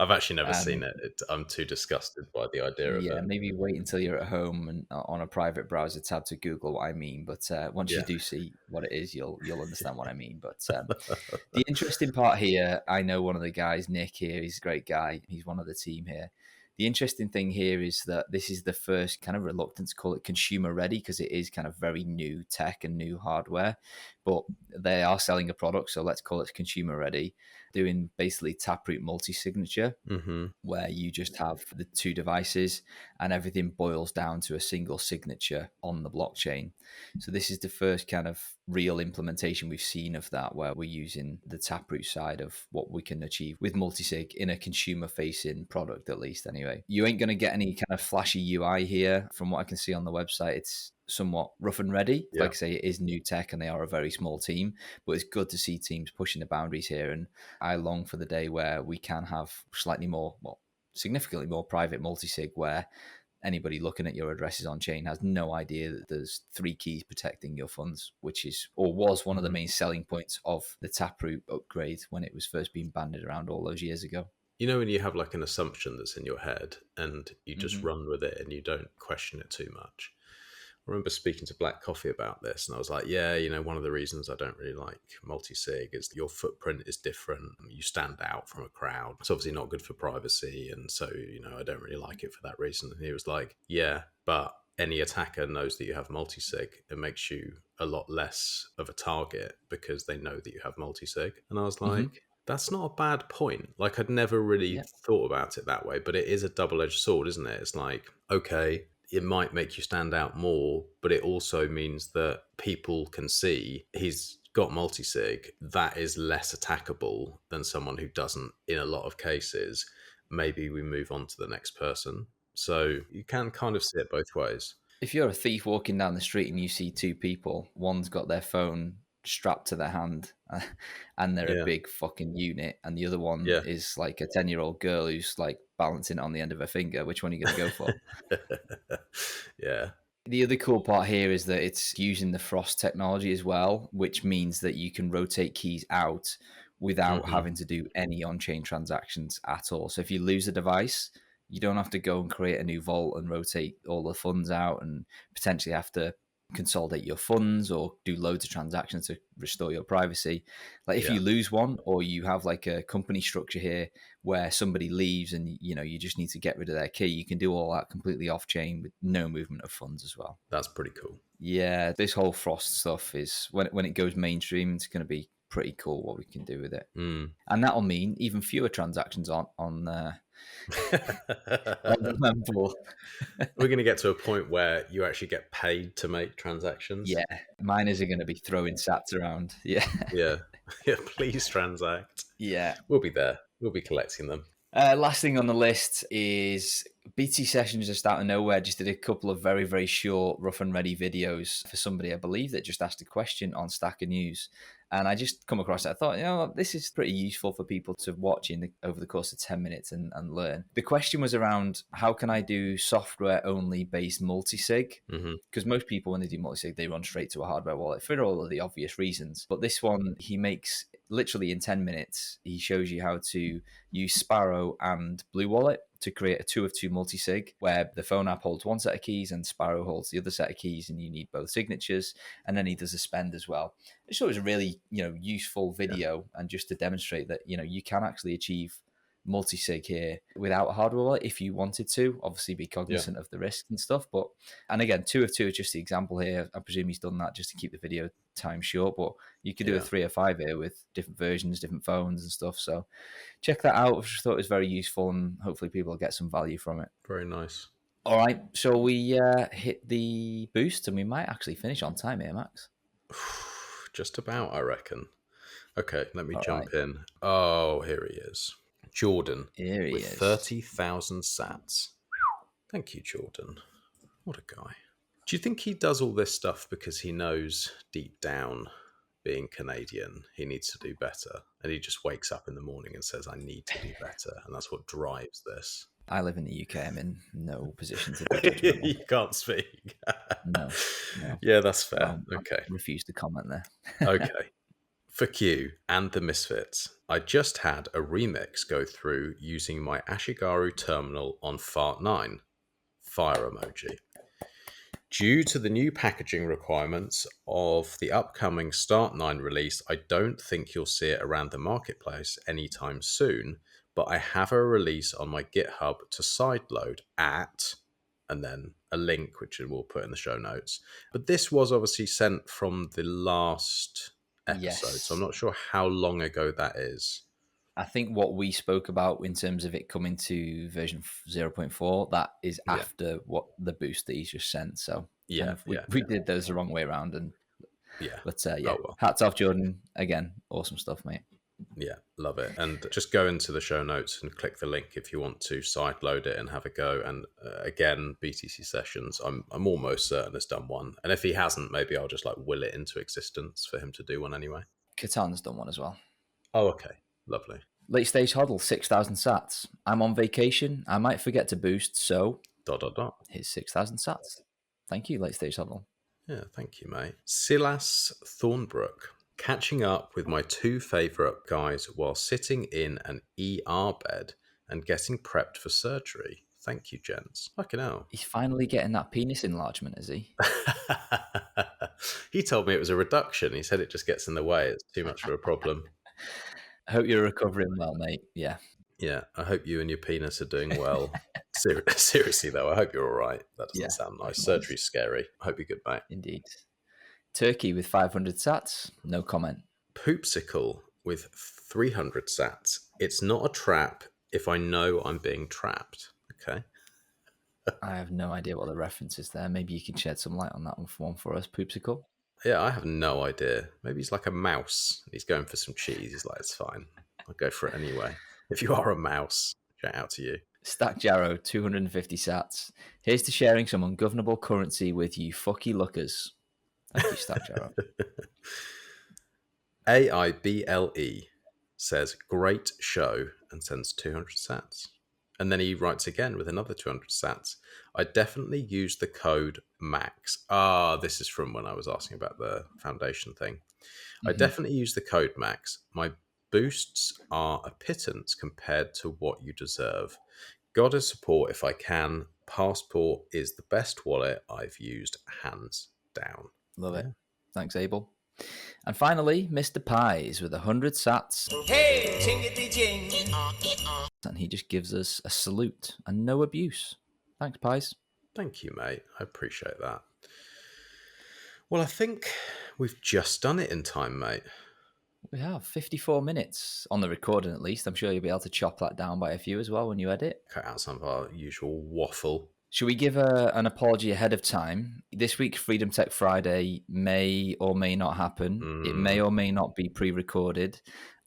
I've actually never Um, seen it. I'm too disgusted by the idea of Yeah, it. maybe wait until you're at home and on a private browser tab to Google what I mean. But once you Yeah. do see what it is, you'll understand what I mean. But the interesting part here, I know one of the guys, Nick here, he's a great guy. He's one of the team here. The interesting thing here is that this is the first kind of reluctant to call it consumer ready because it is kind of very new tech and new hardware, but they are selling a product. So let's call it consumer ready, doing basically Taproot multi-signature, where you just have the two devices and everything boils down to a single signature on the blockchain. So this is the first kind of real implementation we've seen of that, where we're using the Taproot side of what we can achieve with multisig in a consumer-facing product, at least anyway. You ain't going to get any kind of flashy UI here. From what I can see on the website, it's somewhat rough and ready. Yeah. Like I say, it is new tech and they are a very small team, but it's good to see teams pushing the boundaries here. And I long for the day where we can have slightly more, well, significantly more private multisig, where anybody looking at your addresses on chain has no idea that there's 3 keys protecting your funds, which is or was one of the main selling points of the Taproot upgrade when it was first being banded around all those years ago. You know, when you have like an assumption that's in your head and you just run with it and you don't question it too much. I remember speaking to Black Coffee about this, and I was like, yeah, you know, one of the reasons I don't really like multi-sig is your footprint is different. You stand out from a crowd. It's obviously not good for privacy, and so, you know, I don't really like it for that reason. And he was like, yeah, but any attacker knows that you have multi-sig. It makes you a lot less of a target because they know that you have multi-sig. And I was like, that's not a bad point. Like, I'd never really thought about it that way, but it is a double-edged sword, isn't it? It's like, okay, it might make you stand out more, but it also means that people can see he's got multisig. That is less attackable than someone who doesn't in a lot of cases. Maybe we move on to the next person. So you can kind of see it both ways. If you're a thief walking down the street and you see 2 people, one's got their phone strapped to their hand and they're a big fucking unit, and the other one is like a 10-year-old girl who's like balancing it on the end of her finger, which one are you going to go for? Yeah. The other cool part here is that it's using the Frost technology as well, which means that you can rotate keys out without having to do any on-chain transactions at all. So if you lose a device, you don't have to go and create a new vault and rotate all the funds out and potentially have to consolidate your funds or do loads of transactions to restore your privacy. Like if you lose one, or you have like a company structure here where somebody leaves and you know you just need to get rid of their key, you can do all that completely off chain with no movement of funds as well. That's pretty cool. Yeah, this whole Frost stuff is when it goes mainstream, it's going to be pretty cool what we can do with it. And that'll mean even fewer transactions on the mempool. We're going to get to a point where you actually get paid to make transactions. Yeah, miners are going to be throwing sats around. Yeah. Yeah, please transact. Yeah. We'll be there. We'll be collecting them. Last thing on the list is BT Sessions just out of nowhere just did a couple of very, very short, rough and ready videos for somebody, I believe, that just asked a question on Stacker News. And I just come across it. I thought, you know, this is pretty useful for people to watch over the course of 10 minutes and learn. The question was around, how can I do software-only based multisig? Because most people, when they do multisig, they run straight to a hardware wallet for all of the obvious reasons. But this one, he makes literally in 10 minutes, he shows you how to use Sparrow and Blue Wallet to create a 2 of 2 multisig, where the phone app holds one set of keys and Sparrow holds the other set of keys, and you need both signatures. And then he does a spend as well. I thought it was a really, useful video, and just to demonstrate that, you can actually achieve multisig here without a hardware wallet if you wanted to. Obviously, be cognizant of the risk and stuff. And again, 2 of 2 is just the example here. I presume he's done that just to keep the video time short, but you could do a 3 or 5 here with different versions, different phones and stuff. So check that out. I just thought it was very useful, and hopefully people will get some value from it. Very nice. All right, so we hit the boost, and we might actually finish on time here, Max. Just about, I reckon. Okay, let me jump in. Oh, here he is. Jordan. Here he with is. 30,000 sats. Thank you, Jordan. What a guy. Do you think he does all this stuff because he knows deep down being Canadian, he needs to do better. And he just wakes up in the morning and says, I need to do better. And that's what drives this. I live in the UK. I'm in no position to be judgmental. You can't speak. No. Yeah, that's fair. I Okay. refuse to comment there. Okay. For Q and the Misfits, I just had a remix go through using my Ashigaru terminal on Fart9. Fire emoji. Due to the new packaging requirements of the upcoming Start9 release, I don't think you'll see it around the marketplace anytime soon, but I have a release on my GitHub to sideload at, and then a link, which we'll put in the show notes. But this was obviously sent from the last episode, Yes. so I'm not sure how long ago that is. I think what we spoke about in terms of it coming to version 0.4, that is after what the boost that he's just sent. So we did those the wrong way around. And but hats off, Jordan. Again, awesome stuff, mate. Yeah, love it. And just go into the show notes and click the link if you want to sideload it and have a go. And again, BTC Sessions, I'm almost certain has done one. And if he hasn't, maybe I'll just like will it into existence for him to do one anyway. Katan's done one as well. Oh, okay. Lovely. Late stage hodl, 6,000 sats. I'm on vacation. I might forget to boost, so... ... Here's 6,000 sats. Thank you, late stage hodl. Yeah, thank you, mate. Silas Thornbrook. Catching up with my two favourite guys while sitting in an ER bed and getting prepped for surgery. Thank you, gents. Fucking hell. He's finally getting that penis enlargement, is he? He told me it was a reduction. He said it just gets in the way. It's too much of a problem. I hope you're recovering well, mate. Yeah. Yeah, I hope you and your penis are doing well. Seriously, though, I hope you're all right. That doesn't sound nice. Surgery's scary. I hope you're good, mate. Indeed. Turkey with 500 sats. No comment. Poopsicle with 300 sats. It's not a trap if I know I'm being trapped. Okay. I have no idea what the reference is there. Maybe you can shed some light on that one for us, Poopsicle. Yeah, I have no idea. Maybe he's like a mouse. He's going for some cheese. He's like, it's fine. I'll go for it anyway. If you are a mouse, shout out to you. Stack Jarrow, 250 sats. Here's to sharing some ungovernable currency with you fucky lookers. Thank you, Stack Jarrow. AIBLE says, great show, and sends 200 sats. And then he writes again with another 200 sats. I definitely use the code MAX. This is from when I was asking about the foundation thing. Mm-hmm. I definitely use the code MAX. My boosts are a pittance compared to what you deserve. Gotta support if I can. Passport is the best wallet I've used, hands down. Love it. Thanks, Abel. And finally, Mr. Pies with 100 sats. Hey, chingity ching. And he just gives us a salute and no abuse. Thanks, Pies. Thank you, mate. I appreciate that. Well, I think we've just done it in time, mate. We have 54 minutes on the recording, at least. I'm sure you'll be able to chop that down by a few as well when you edit. Cut out some of our usual waffle. Should we give an apology ahead of time? This week, Freedom Tech Friday may or may not happen. It may or may not be pre-recorded.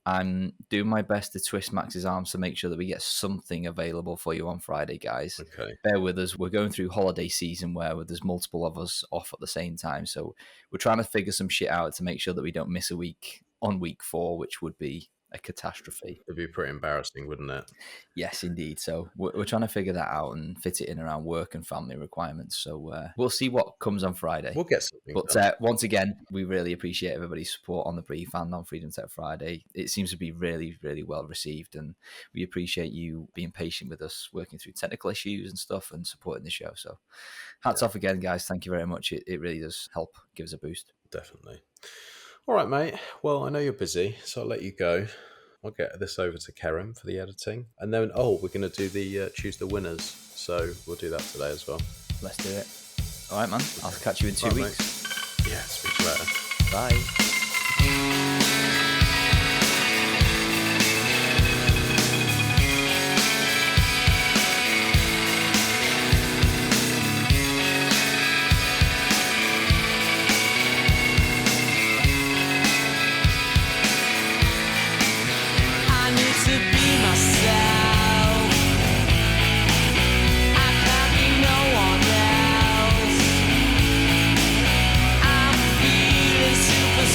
I'm doing my best to twist Max's arms to make sure that we get something available for you on Friday, guys. Okay. Bear with us. We're going through holiday season where there's multiple of us off at the same time. So we're trying to figure some shit out to make sure that we don't miss a week on week 4, which would be a catastrophe. It'd be pretty embarrassing, wouldn't it? Yes, indeed. So we're trying to figure that out and fit it in around work and family requirements. So we'll see what comes on Friday. We'll get something But once again, we really appreciate everybody's support on the brief and on Freedom Tech Friday. It seems to be really, really well received, and we appreciate you being patient with us, working through technical issues and stuff and supporting the show. So hats off again, guys. Thank you very much. It really does help give us a boost. Definitely. All right, mate. Well, I know you're busy, so I'll let you go. I'll get this over to Kerem for the editing. And then, we're going to do the choose the winners. So we'll do that today as well. Let's do it. All right, man. I'll catch you in 2 weeks. Mate. Yeah, speak to you later. Bye. Super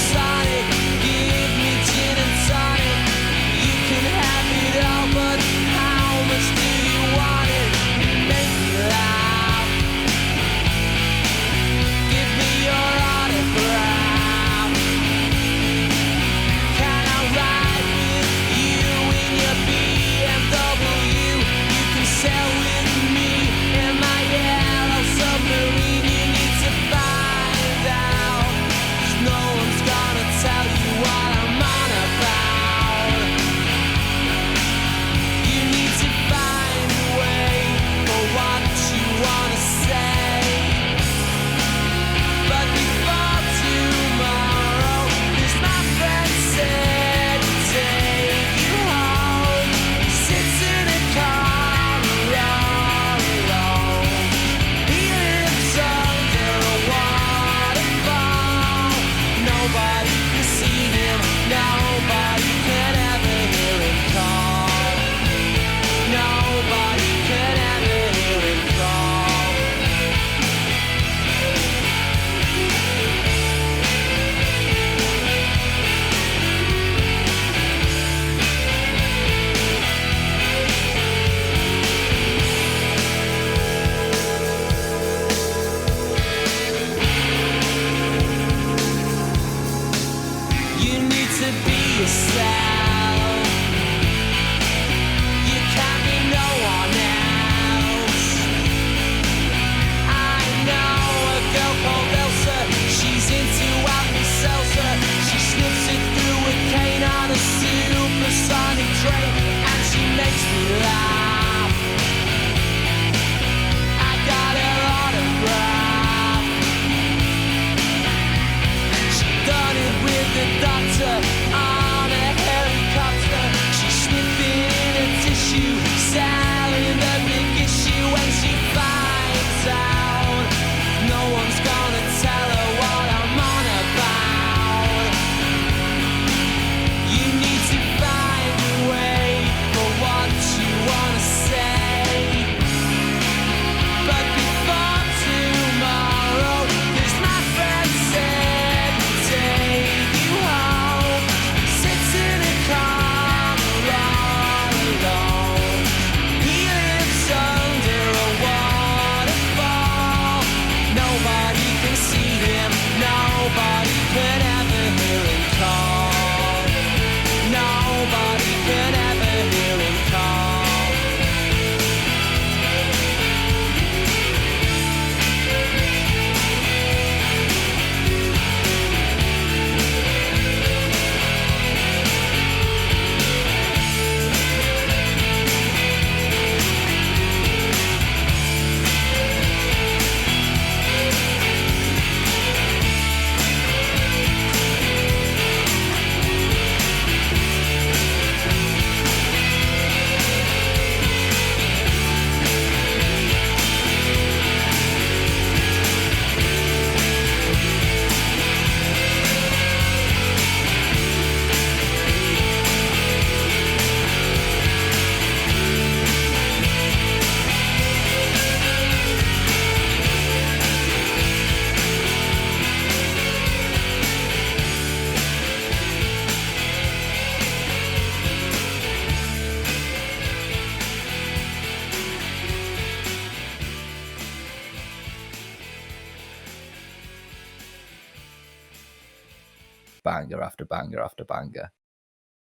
banger after banger after banger.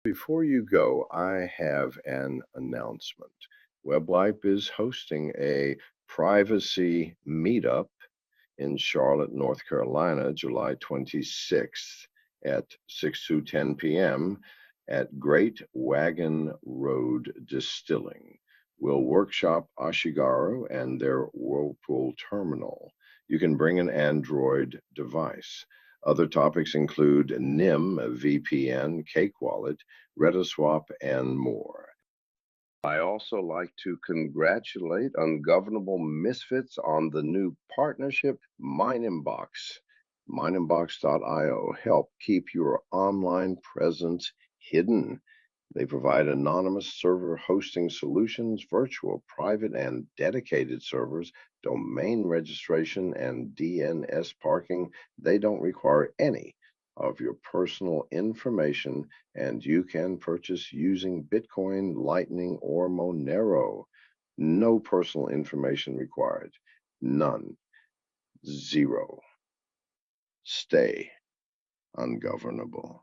Before you go, I have an announcement. WebLife is hosting a privacy meetup in Charlotte, North Carolina, July 26th at 6 to 10 p.m. at Great Wagon Road Distilling. We'll workshop Ashigaru and their Whirlpool terminal. You can bring an Android device. Other topics include NIM, VPN, Cake Wallet, RetaSwap, and more. I also like to congratulate Ungovernable Misfits on the new partnership, MineInbox. MineInbox.io. Help keep your online presence hidden. They provide anonymous server hosting solutions, virtual, private, and dedicated servers, domain registration, and DNS parking. They don't require any of your personal information, and you can purchase using Bitcoin, Lightning, or Monero. No personal information required. None. Zero. Stay ungovernable.